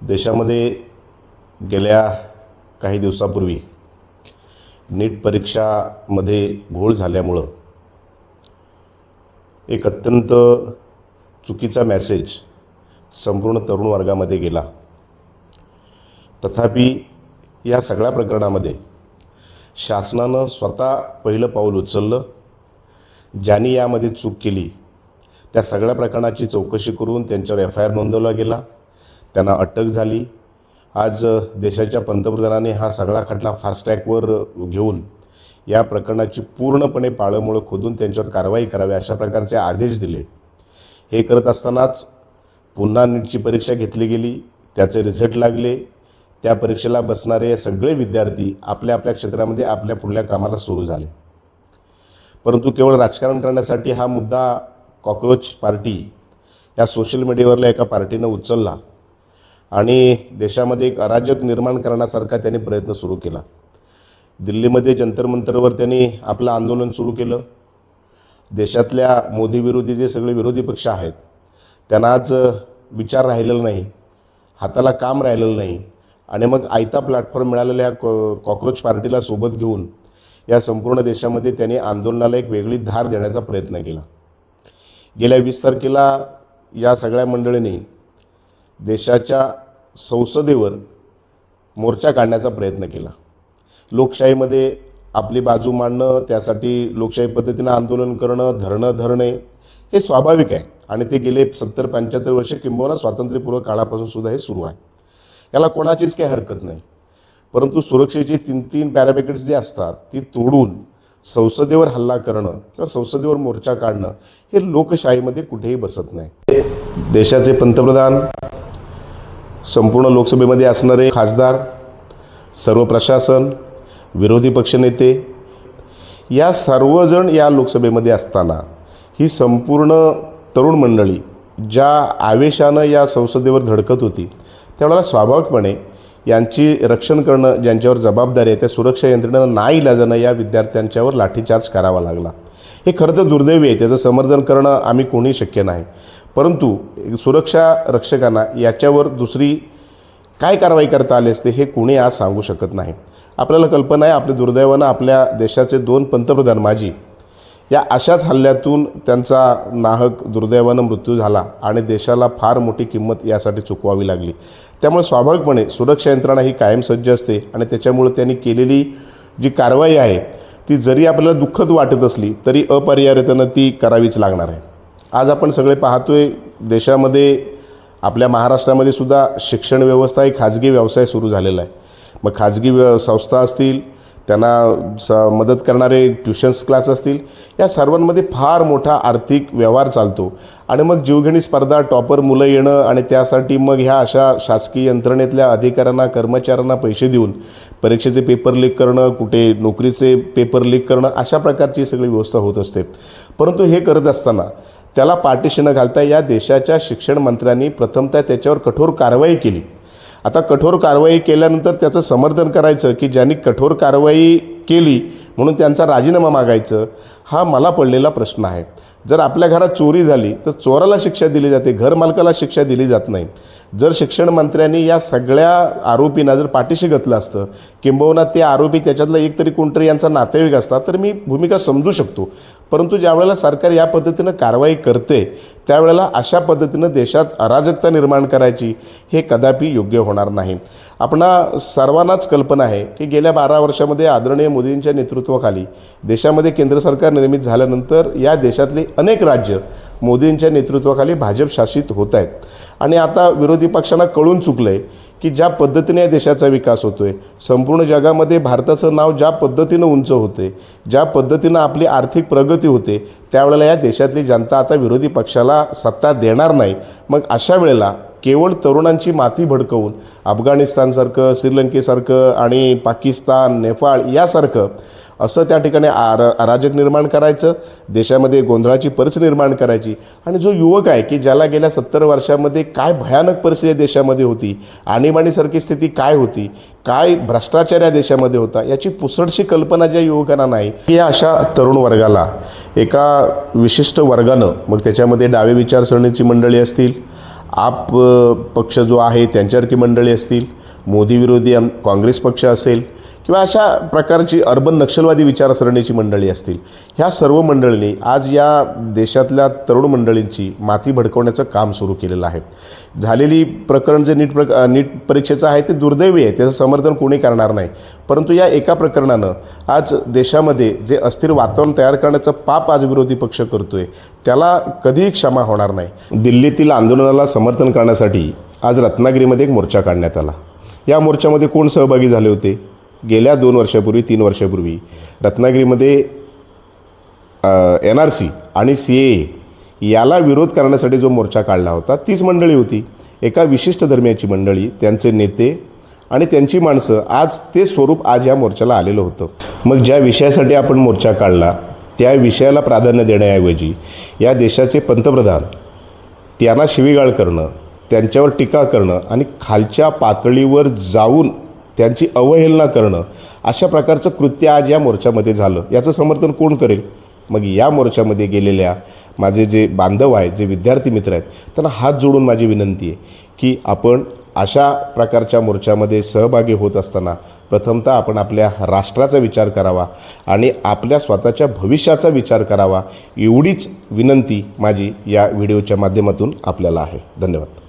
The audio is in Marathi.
देशामध्ये गेल्या काही दिवसापूर्वी नीट परीक्षामध्ये घोळ झाल्यामुळं एक अत्यंत चुकीचा मेसेज संपूर्ण तरुण वर्गामध्ये गेला। तथापि या सगळ्या प्रकरणामध्ये शासनानं स्वतः पहिलं पाऊल उचललं। ज्यांनी यामध्ये चूक केली त्या सगळ्या प्रकरणाची चौकशी करून त्यांच्यावर FIR नोंदवला गेला, त्यांना अटक झाली। आज देशाच्या पंतप्रधानांनी हा सगळा खटला फास्ट ट्रॅकवर घेऊन या प्रकरणाची पूर्णपणे पाळंमुळं खोदून त्यांच्यावर कारवाई करावी अशा प्रकारचे आदेश दिले। हे करत असतानाच पुन्हा नीटची परीक्षा घेतली गेली, त्याचे रिझल्ट लागले। त्या परीक्षेला बसणारे सगळे विद्यार्थी आपल्या आपल्या क्षेत्रामध्ये आपल्या पुढल्या कामाला सुरू झाले। परंतु केवळ राजकारण करण्यासाठी हा मुद्दा कॉकरोच पार्टी या सोशल मीडियावरल्या एका पार्टीनं उचलला आणि देशामध्ये एक अराजक निर्माण करण्यासारखा त्यांनी प्रयत्न सुरू केला। दिल्लीमध्ये जंतर मंतरवर त्यांनी आपलं आंदोलन सुरू केलं। देशातल्या मोदी विरोधी जे सगळे विरोधी पक्ष आहेत त्यांना आज विचार राहिलेला नाही, हाताला काम राहिलेलं नाही आणि मग आयता प्लॅटफॉर्म मिळालेल्या कॉकरोच पार्टीला सोबत घेऊन या संपूर्ण देशामध्ये त्यांनी आंदोलनाला एक वेगळी धार देण्याचा प्रयत्न केला। गेल्या 20 तारखेला या सगळ्या मंडळींनी देशाच्या संसदेवर मोर्चा काढण्याचा प्रयत्न केला। लोकशाहीमध्ये आपली बाजू मांडणं, त्यासाठी लोकशाही पद्धतीनं आंदोलन करणं, धरणं धरणे हे स्वाभाविक आहे आणि ते गेले 70-75 वर्षे किंबहुना स्वातंत्र्यपूर्व काळापासून सुद्धा हे सुरू आहे। याला कोणाचीच काही हरकत नाही। परंतु सुरक्षेची 3-3 पॅरामीटर्स जे असतात ती तोडून संसदेवर हल्ला करणं किंवा संसदेवर मोर्चा काढणं हे लोकशाहीमध्ये कुठेही बसत नाही। देशाचे पंतप्रधान, संपूर्ण लोकसभेमध्ये असणारे खासदार, सर्व प्रशासन, विरोधी पक्षनेते या सर्वजण या लोकसभेमध्ये असताना ही संपूर्ण तरुण मंडळी ज्या आवेशानं या संसदेवर धडकत होती त्यावेळेला स्वाभाविकपणे यांची रक्षण करणं, ज्यांच्यावर जबाबदारी आहे त्या सुरक्षा यंत्रणेनं नाईलाजानं या विद्यार्थ्यांच्यावर लाठीचार्ज करावा लागला। हे खरं तर दुर्दैवी आहे, त्याचं समर्थन करणं आम्ही कोणी शक्य नाही। परंतु सुरक्षा रक्षकांना याच्यावर दुसरी काय कारवाई करता आली असते हे कोणी आज सांगू शकत नाही। आपल्याला कल्पना आहे, आपल्या दुर्दैवानं आपल्या देशाचे 2 पंतप्रधान माजी या अशाच हल्ल्यातून त्यांचा नाहक दुर्दैवानं मृत्यू झाला आणि देशाला फार मोठी किंमत यासाठी चुकवावी लागली। त्यामुळे स्वाभाविकपणे सुरक्षा यंत्रणा ही कायम सज्ज असते आणि त्याच्यामुळे त्यांनी केलेली जी कारवाई आहे ती जरी आपल्याला दुःखद वाटत असली तरी अपरिहार्यतेनं ती करावीच लागणार आहे। आज आपण सगळे पाहतोय देशामध्ये, आपल्या महाराष्ट्रामध्ये सुद्धा शिक्षण व्यवस्था ही खाजगी व्यवसाय सुरू झालेला आहे। मग खाजगी संस्था असतील, त्यांना मदत करणारे ट्युशन्स क्लास असतील, या सर्वांमध्ये फार मोठा आर्थिक व्यवहार चालतो आणि मग जीवघेणी स्पर्धा, टॉपर मुलं येणं आणि त्यासाठी मग ह्या अशा शासकीय यंत्रणेतल्या अधिकाऱ्यांना, कर्मचाऱ्यांना पैसे देऊन परीक्षेचे पेपर लीक करणं, कुठे नोकरीचे पेपर लीक करणं अशा प्रकारची सगळी व्यवस्था होत असते। परंतु हे करत असताना त्याला पाठीशी न घालता या देशाच्या शिक्षण मंत्र्यांनी प्रथमतः त्याच्यावर कठोर कारवाई केली। आता कठोर कारवाई केल्यानंतर त्याचं समर्थन करायचं की ज्यांनी कठोर कारवाई केली म्हणून त्यांचा राजीनामा मागायचं, हा मला पडलेला प्रश्न आहे। जर आपल्या घरात चोरी झाली तर चोराला शिक्षा दिली जाते, घरमालकाला शिक्षा दिली जात नाही। जर शिक्षण मंत्र्यांनी या सगळ्या आरोपींना जर पाठीशी घातलं असतं, किंबहुना ते आरोपी त्याच्यातला एक तरी कोणतरी यांचा नातेवाईक असता तर मी भूमिका समजू शकतो। परंतु ज्यावेळेला सरकार या पद्धतीनं कारवाई करते त्यावेळेला अशा पद्धतीनं देशात अराजकता निर्माण करायची हे कदापि योग्य होणार नाही। आपणा सर्वांनाच कल्पना आहे की गेल्या 12 वर्षामध्ये आदरणीय मोदींच्या नेतृत्वाखाली देशामध्ये केंद्र सरकार निर्मित झाल्यानंतर या देशातले अनेक राज्य मोदींच्या नेतृत्वाखाली भाजप शासित होत आहेत आणि आता विरोधी पक्षांना कळून चुकलं आहे की ज्या पद्धतीने या देशाचा विकास होतोय, संपूर्ण जगामध्ये भारताचं नाव ज्या पद्धतीनं उंच होते, ज्या पद्धतीनं आपली आर्थिक प्रगती होते, त्यावेळेला या देशातली जनता आता विरोधी पक्षाला सत्ता देणार नाही। मग अशा वेळेला केवळ तरुणांची माती भडकवून अफगाणिस्तानसारखं, श्रीलंकेसारखं आणि पाकिस्तान, नेपाळ यासारखं असं त्या ठिकाणी अराजक निर्माण करायचं, देशामध्ये गोंधळाची परिस्थिती निर्माण करायची आणि जो युवक आहे की ज्याला गेल्या 70 वर्षामध्ये काय भयानक परिस्थिती देशामध्ये होती, आणीबाणीसारखी स्थिती काय होती, काय भ्रष्टाचार या देशामध्ये होता, याची पुसटशी कल्पना ज्या युवकांना नाही, या अशा तरुण वर्गाला एका विशिष्ट वर्गानं, मग त्याच्यामध्ये डावे विचारसरणीची मंडळी असतील, आप पक्ष जो आहे त्यांच्यासारखी मंडळी असतील, मोदी विरोधी काँग्रेस पक्ष असेल किंवा अशा प्रकारची अर्बन नक्षलवादी विचारसरणीची मंडळी असतील, ह्या सर्व मंडळींनी आज या देशातल्या तरुण मंडळींची माथी भडकवण्याचं काम सुरू केलेलं आहे. झालेली प्रकरण जे नीट परीक्षेचं आहे ते दुर्दैवी आहे, त्याचं समर्थन कोणी करणार नाही. परंतु या एका प्रकरणानं आज देशामध्ये जे अस्थिर वातावरण तयार करण्याचं पाप आज विरोधी पक्ष करतोय, त्याला कधीही क्षमा होणार नाही. दिल्लीतील आंदोलनाला समर्थन करण्यासाठी आज रत्नागिरीमध्ये एक मोर्चा काढण्यात आला. या मोर्चामध्ये कोण सहभागी झाले होते? गेल्या 2 वर्षापूर्वी 3 वर्षापूर्वी रत्नागिरीमध्ये NRC आणि CAA याला विरोध करण्यासाठी जो मोर्चा काढला होता तीच मंडळी होती. एका विशिष्ट धर्मियाची मंडळी, त्यांचे नेते आणि त्यांची माणसं, आज ते स्वरूप आज या मोर्चाला आलेलं होतं. मग ज्या विषयासाठी आपण मोर्चा काढला त्या विषयाला प्राधान्य देण्याऐवजी या देशाचे पंतप्रधान त्यांना शिवीगाळ करणं, त्यांच्यावर टीका करणं आणि खालच्या पातळीवर जाऊन त्यांची अवहेलना करणं, अशा प्रकारचं कृत्य आज या मोर्चामध्ये झालं. याचं समर्थन कोण करेल? मग या मोर्चामध्ये गेलेल्या माझे जे बांधव आहेत, जे विद्यार्थी मित्र आहेत, त्यांना हात जोडून माझी विनंती आहे की आपण अशा प्रकारच्या मोर्चामध्ये सहभागी होत असताना प्रथमतः आपण आपल्या राष्ट्राचा विचार करावा आणि आपल्या स्वतःच्या भविष्याचा विचार करावा, एवढीच विनंती माझी या व्हिडिओच्या माध्यमातून आपल्याला आहे. धन्यवाद.